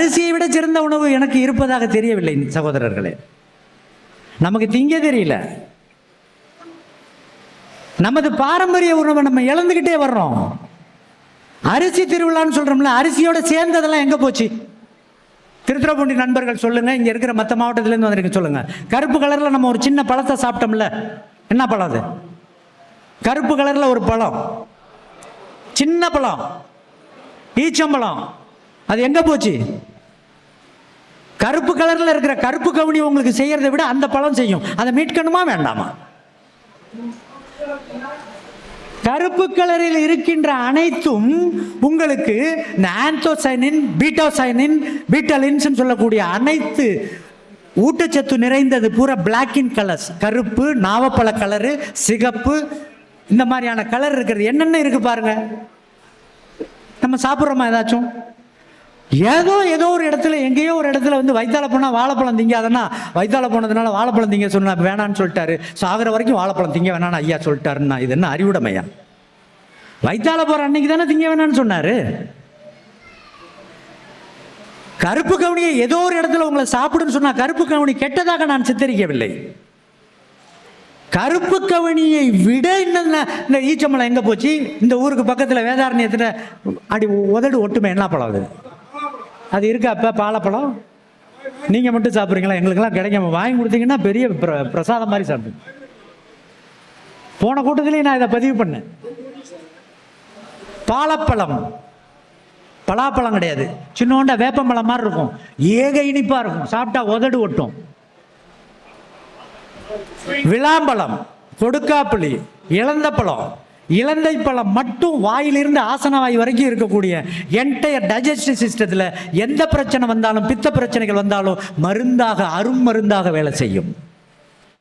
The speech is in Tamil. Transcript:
அரிசியை விட சிறந்த உணவு எனக்கு இருப்பதாக தெரியவில்லை சகோதரர்களே. நமக்கு திங்க தெரியல. நமது பாரம்பரிய உணவை நம்ம இழந்துகிட்டே வர்றோம். அரிசி திருவிழான்னு சொல்றோம்ல, அரிசியோட சேர்ந்ததெல்லாம் எங்க போச்சு? திருத்துறைப்பூண்டி நண்பர்கள் சொல்லுங்க, இங்க இருக்கிற மற்ற மாவட்டத்திலேருந்து வந்திருக்கு சொல்லுங்க. கருப்பு கலர்ல நம்ம ஒரு சின்ன பழத்தை சாப்பிட்டோம்ல, என்ன பழம் அது? கருப்பு கலர்ல ஒரு பழம், சின்ன பழம், ஈச்சம்பழம். அது எங்க போச்சு? கருப்பு கலர்ல இருக்கிற கருப்பு கவுனி உங்களுக்கு செய்யறதை விட அந்த பழம் செய்யும். அதை மீட்கணுமா வேண்டாமா? கருப்பு கலரில் இருக்கின்ற அனைத்தும் உங்களுக்கு இந்த ஆந்தோசைனின், பீட்டாசைனின், பீட்டலின்ஸ் சொல்லக்கூடிய அனைத்து ஊட்டச்சத்து நிறைந்தது பூரா பிளாக் இன் கலர்ஸ். கருப்பு, நாவப்பழ கலரு, சிகப்பு, இந்த மாதிரியான கலர் இருக்கிறது. என்னென்ன இருக்கு பாருங்க. நம்ம சாப்பிட்றோமா ஏதாச்சும்? ஏதோ ஒரு இடத்துல, எங்கேயோ ஒரு இடத்துல வந்து வயிற்றால போனால் வாழைப்பழம் திங்காதன்னா, வயிற்றால போனதுனால வாழைப்பழம் திங்க சொன்னா வேணான்னு சொல்லிட்டாரு. சாகிற வரைக்கும் வாழைப்பழம் திங்க வேணான்னு ஐயா சொல்லிட்டாருன்னா இது என்ன அறிவுடைமையா? வயிற்றால போற அன்னைக்கு தானே திங்க வேணான்னு சொன்னாரு. கருப்பு கவுனியை ஏதோ ஒரு இடத்துல உங்களை சாப்பிடுன்னு சொன்னா கருப்பு கவுனி கெட்டதாக நான் சித்தரிக்கவில்லை. கருப்பு கவனியை விட இந்த ஈச்சம்பழம் எங்க போச்சு? இந்த ஊருக்கு பக்கத்தில் வேதாரண்யத்தில் அடி உதடு ஒட்டுமே என்ன பழம் அது? அது இருக்கா? அப்போ பாலப்பழம் நீங்கள் மட்டும் சாப்பிட்றீங்களா? எங்களுக்கெல்லாம் கிடைக்காம வாங்கி கொடுத்தீங்கன்னா பெரிய பிரசாதம் மாதிரி சாப்பிடுங்க. போன கூட்டத்திலேயே நான் இதை பதிவு பண்ணேன். பாலப்பழம், பலாப்பழம் கிடையாது, சின்னோண்ட வேப்பம்பழம் மாதிரி இருக்கும், ஏக இனிப்பாக இருக்கும், சாப்பிட்டா உதடு ஒட்டும். விளாம்பழம், கொடுக்காப்புளி, இளந்த பழம், இலந்தை பழம் மட்டும் வாயிலிருந்து ஆசன வாய் வரைக்கும் இருக்கக்கூடிய என்டையர் டைஜஸ்டிவ் சிஸ்டத்தில் எந்த பிரச்சனை வந்தாலும், பித்த பிரச்சனைகள் வந்தாலும் மருந்தாக, அரும் மருந்தாக வேலை செய்யும்.